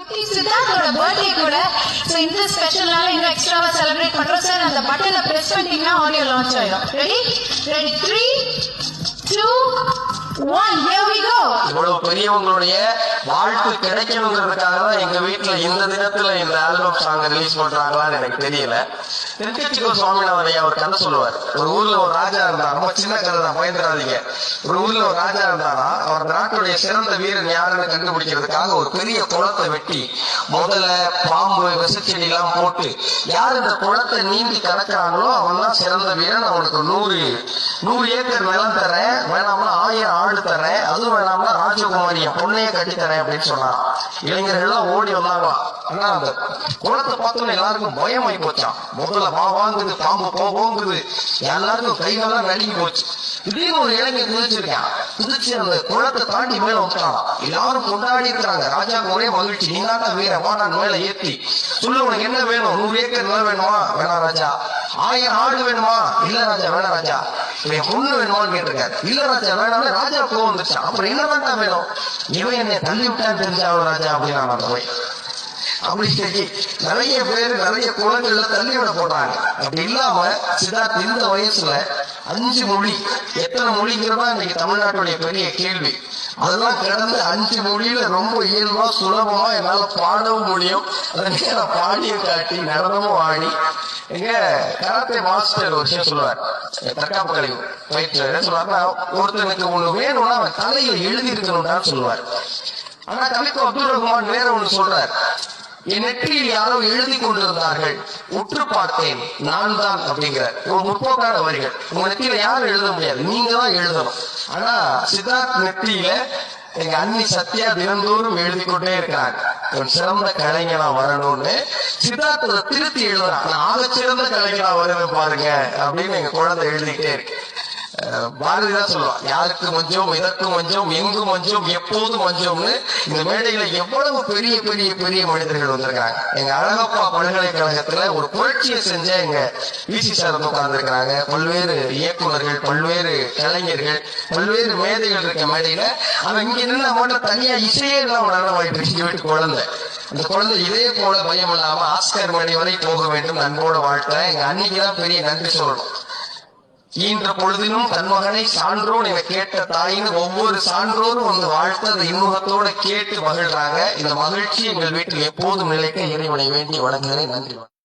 குட்டி சித்தார்த்தோட பர்த்டே கூட. சோ இந்த ஸ்பெஷல் நாள் இன்னும் எக்ஸ்ட்ராவா செலிப்ரேட் பண்றோம் சார். அந்த பட்டனை பிரஸ் பண்ணிட்டீங்கன்னா ஆடியோ லான்ச் ஆயிடும். Ready ready 3 2 1 here we go. இவ்வளவு பெரியவங்களுடைய வாழ்த்து கிடைக்கணுங்கிறதுக்காக தான் எங்க வீட்டுல இந்த தினத்துல இந்த ஆல்பம் சாங் ரிலீஸ் பண்றாங்களான்னு எனக்கு தெரியல. திருக்கச்சிக்கோ சுவாமிநாதன் ஐயா ஒரு கதை சொல்லுவார். ஒரு ஊர்ல ஒரு ராஜா இருந்தார். ரொம்ப சின்ன கதை தான், பயந்துடாதீங்க. ஒரு ஊர்ல ஒரு ராஜா இருந்தாரா, அவர் நாட்டுடைய சிறந்த வீரன் யாருன்னு கண்டுபிடிக்கிறதுக்காக ஒரு பெரிய குளத்தை வெட்டி முதல்ல பாம்பு விசச்செடி எல்லாம் போட்டு யார் இந்த குளத்தை நீந்தி கலக்கிறாங்களோ அவன் தான் சிறந்த வீரன், அவனுக்கு 100 ஏக்கர் நிலம் தரேன், வேணாம்னா 1000 ஆடு தரேன், அதுவும் வேணாம்னா ராஜகுமாரிய பொண்ணையே கட்டி தரேன் அப்படின்னு சொன்னான். இளைஞர்கள் எல்லாம் ஓடி வந்தாங்களாம். ஆனா அந்த குளத்தை பார்த்தோன்னு எல்லாருக்கும் பயமாயி போச்சான். முதல்ல வாங்குது, பாம்பு போகுது, எல்லாருக்கும் கைகள்லாம் நடுங்கி போச்சு. திடீர்னு ஒரு இளைஞர் குதிச்சிருக்கான். குதிச்சு அந்த குளத்தை தாண்டி மேல வந்துட்டான். எல்லாரும் கொண்டாடி இருக்கிறாங்க. ராஜாவுக்கு ஒரே மகிழ்ச்சி, நீ தான் வீர வாடான் மேல ஏத்தி சொல்லு, உனக்கு என்ன வேணும்? 100 ஏக்கர் நிலம் வேணுமா? வேணாம் ராஜா. 1000 ஆடு வேணுமா? இல்ல ராஜா. வேணாம் ராஜா. இவன் பொண்ணு வேணுமான்னு கேட்டிருக்காரு. இல்ல ராஜா வேணாம். ராஜா கோவம் வந்துச்சான். அப்புறம் என்னதான் வேணும்? இவன் என்னை தள்ளி விட்டான்னு தெரிஞ்சாவும் ராஜா அப்படின்னு நான் அந்த போய் அப்படி நிறைய பேர் நிறைய குளங்கள்ல தள்ளி விட போட்டாங்க. அப்படி இல்லாம சித்தார்த் இந்த வயசுல 5 மொழி, எத்தனை மொழிங்கிறதா இன்னைக்கு தமிழ்நாட்டுடைய பெரிய கேள்வி. அதெல்லாம் கிடந்து 5 மொழியில ரொம்ப இயல்பா சுலபமா என்னால பாடவும் முடியும். அதை நேரம் பாடியும் காட்டி நடனமும் ஆடி. எங்க கராத்தே மாஸ்டர் ஒரு விஷயம் சொல்லுவார், தற்காப்பு கலை பயிற்சி என்ன சொல்லுவாருன்னா, ஒருத்தனுக்கு ஒண்ணு வேணும்னா அவன் தலையில எழுதி இருக்கணும்டான்னு சொல்லுவார். ஆனா கவிக்கு அப்துல் ரஹ்மான் வேற ஒண்ணு சொல்றார், என் நெற்றியில் யாரோ எழுதி கொண்டிருந்தார்கள், உற்று பார்த்தேன், நான் தான் அப்படிங்கிற ஒரு முற்போக்கான வரிகள். உங்க நெற்றியில யாரும் எழுத முடியாது, நீங்க தான் எழுதணும். ஆனா சித்தார்த் நெற்றியில எங்க அண்ணி சத்யா தினந்தோறும் எழுதி கொண்டே இருக்கிறாங்க, ஒரு சிறந்த கலைஞனா வரணும்னு. சித்தார்த்த திருத்தி எழுதுறான், நான் ஆக சிறந்த கலைஞனா வருவேன் பாருங்க அப்படின்னு எங்க குழந்தை எழுதிக்கிட்டே இருக்கு. பாரதி தான் சொல்லுவான், யாருக்கு மஞ்சம், இதற்கு மஞ்சம், எங்கும் மஞ்சம், எப்போதும் மஞ்சம்னு. இந்த மேடையில எவ்வளவு பெரிய பெரிய பெரிய மனிதர்கள் வந்திருக்காங்க. எங்க அழகப்பா பல்கலைக்கழகத்துல ஒரு புரட்சியை செஞ்ச எங்க விசி சார் உட்கார்ந்து இருக்கிறாங்க. பல்வேறு இயக்குநர்கள், பல்வேறு கலைஞர்கள், பல்வேறு மேதைகள் இருக்க மேடையில அவன் இங்க நின்று மட்டும் தனியா இசையே எல்லாம் நடனமாயிட்டு இருக்கு. குழந்தை, அந்த குழந்தை இதே போல பயம் இல்லாம ஆஸ்கர் மேடை வரை போக வேண்டும் அன்போட வாழ்க்கை. எங்க அன்னைக்குதான் பெரிய நன்றி சொல்லணும். ஈன்ற பொழுதிலும் தன் மகனை சான்றோன் என கேட்ட தாயின்னு ஒவ்வொரு சான்றோரும் வந்து வாழ்த்து அந்த இன்முகத்தோட கேட்டு மகிழ்றாங்க. இந்த மகிழ்ச்சி எங்கள் வீட்டில் எப்போதும் நிலைக்க இறைவனை வேண்டி வணங்குகிறேன். நன்றி.